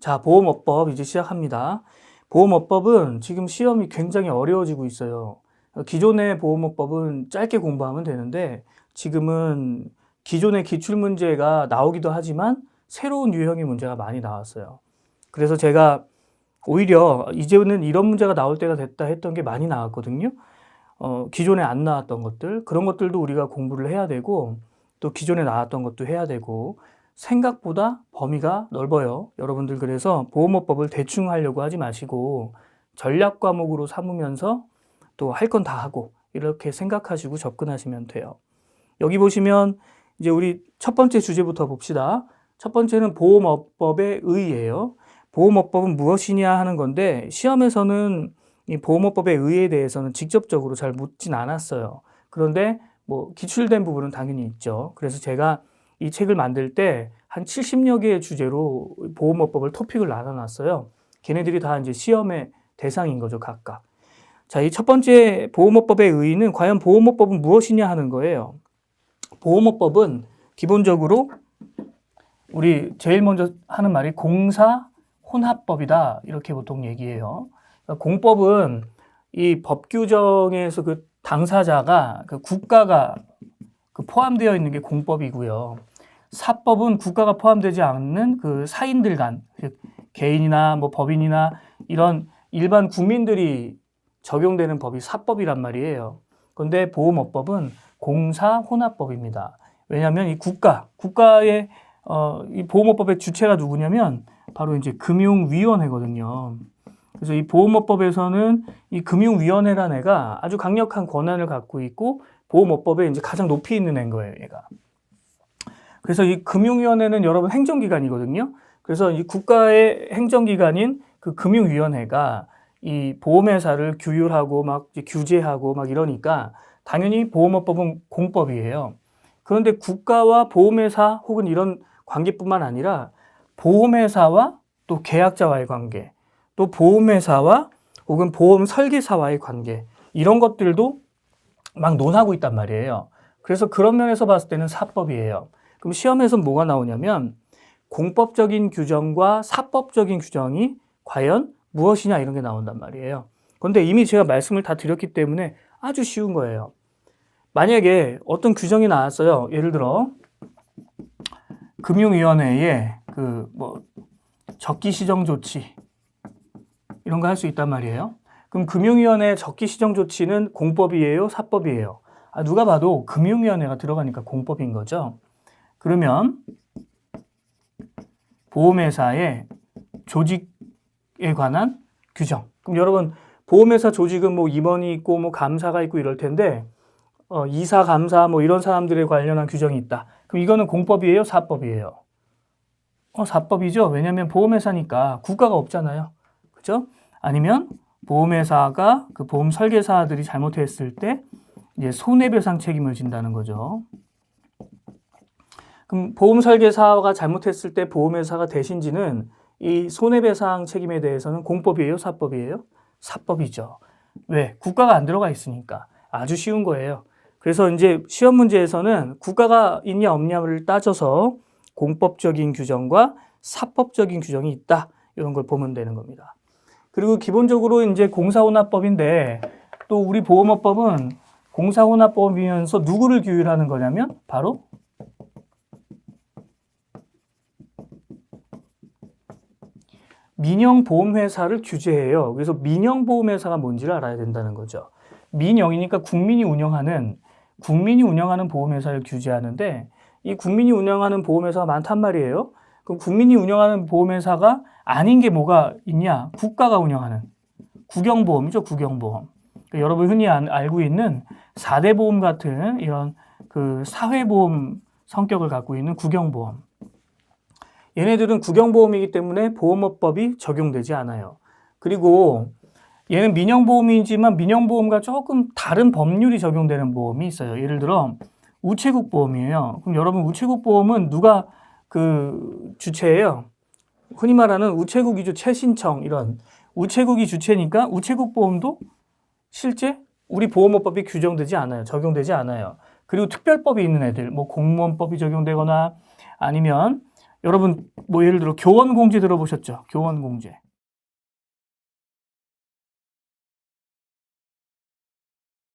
자, 보험업법 이제 시작합니다. 보험업법은 지금 시험이 굉장히 어려워지고 있어요. 기존의 보험업법은 짧게 공부하면 되는데 지금은 기존의 기출문제가 나오기도 하지만 새로운 유형의 문제가 많이 나왔어요. 그래서 제가 오히려 이제는 이런 문제가 나올 때가 됐다 했던 게 많이 나왔거든요. 기존에 안 나왔던 것들, 그런 것들도 우리가 공부를 해야 되고 또 기존에 나왔던 것도 해야 되고 생각보다 범위가 넓어요. 여러분들 그래서 보험업법을 대충 하려고 하지 마시고 전략 과목으로 삼으면서 또 할 건 다 하고 이렇게 생각하시고 접근하시면 돼요. 여기 보시면 이제 우리 첫 번째 주제부터 봅시다. 첫 번째는 보험업법의 의의예요. 보험업법은 무엇이냐 하는 건데 시험에서는 이 보험업법의 의의에 대해서는 직접적으로 잘 묻진 않았어요. 그런데 뭐 기출된 부분은 당연히 있죠. 그래서 제가 이 책을 만들 때 한 70여 개의 주제로 보험업법을 토픽을 나눠놨어요. 걔네들이 다 이제 시험의 대상인 거죠, 각각. 자, 이 첫 번째 보험업법의 의의는 과연 보험업법은 무엇이냐 하는 거예요. 보험업법은 기본적으로 우리 제일 먼저 하는 말이 공사 혼합법이다. 이렇게 보통 얘기해요. 그러니까 공법은 이 법 규정에서 그 당사자가 그 국가가 그 포함되어 있는 게 공법이고요. 사법은 국가가 포함되지 않는 그 사인들 간, 즉 개인이나 뭐 법인이나 이런 일반 국민들이 적용되는 법이 사법이란 말이에요. 그런데 보험업법은 공사혼합법입니다. 왜냐하면 이 국가의 이 보험업법의 주체가 누구냐면 바로 이제 금융위원회거든요. 그래서 이 보험업법에서는 이 금융위원회라는 애가 아주 강력한 권한을 갖고 있고 보험업법에 이제 가장 높이 있는 애인 거예요, 얘가. 그래서 이 금융위원회는 여러분 행정기관이거든요. 그래서 이 국가의 행정기관인 그 금융위원회가 이 보험회사를 규율하고 막 규제하고 막 이러니까 당연히 보험업법은 공법이에요. 그런데 국가와 보험회사 혹은 이런 관계뿐만 아니라 보험회사와 또 계약자와의 관계, 또 보험회사와 혹은 보험 설계사와의 관계 이런 것들도 막 논하고 있단 말이에요. 그래서 그런 면에서 봤을 때는 사법이에요. 그럼 시험에서 뭐가 나오냐면 공법적인 규정과 사법적인 규정이 과연 무엇이냐 이런 게 나온단 말이에요. 그런데 이미 제가 말씀을 다 드렸기 때문에 아주 쉬운 거예요. 만약에 어떤 규정이 나왔어요. 예를 들어 금융위원회에 그 뭐 적기시정 조치 이런 거 할 수 있단 말이에요. 그럼 금융위원회 적기시정 조치는 공법이에요? 사법이에요? 누가 봐도 금융위원회가 들어가니까 공법인 거죠. 그러면 보험회사의 조직에 관한 규정. 그럼 여러분 보험회사 조직은 뭐 임원이 있고 뭐 감사가 있고 이럴 텐데 이사, 감사 뭐 이런 사람들에 관련한 규정이 있다. 그럼 이거는 공법이에요? 사법이에요? 사법이죠. 왜냐하면 보험회사니까 국가가 없잖아요. 그죠? 아니면 보험회사가 그 보험 설계사들이 잘못했을 때 이제 손해배상 책임을 진다는 거죠. 그럼 보험 설계사가 잘못했을 때 보험회사가 대신 지는 이 손해배상 책임에 대해서는 공법이에요? 사법이에요? 사법이죠. 왜? 국가가 안 들어가 있으니까. 아주 쉬운 거예요. 그래서 이제 시험 문제에서는 국가가 있냐 없냐를 따져서 공법적인 규정과 사법적인 규정이 있다. 이런 걸 보면 되는 겁니다. 그리고 기본적으로 이제 공사혼합법인데 또 우리 보험업법은 공사혼합법이면서 누구를 규율하는 거냐면 바로 민영보험회사를 규제해요. 그래서 민영보험회사가 뭔지를 알아야 된다는 거죠. 민영이니까 국민이 운영하는 보험회사를 규제하는데 이 국민이 운영하는 보험회사가 많단 말이에요. 그럼 국민이 운영하는 보험회사가 아닌 게 뭐가 있냐? 국가가 운영하는 국영보험이죠. 국영보험. 그러니까 여러분 흔히 알고 있는 4대 보험 같은 이런 그 사회보험 성격을 갖고 있는 국영보험. 얘네들은 국영보험이기 때문에 보험업법이 적용되지 않아요. 그리고 얘는 민영보험이지만 민영보험과 조금 다른 법률이 적용되는 보험이 있어요. 예를 들어 우체국보험이에요. 그럼 여러분 우체국보험은 누가 그 주체예요? 흔히 말하는 우체국이죠. 최신청 이런 우체국이 주체니까 우체국보험도 실제 우리 보험업법이 규정되지 않아요. 적용되지 않아요. 그리고 특별법이 있는 애들 뭐 공무원법이 적용되거나 아니면 여러분 뭐 예를 들어 교원공제 들어보셨죠? 교원공제.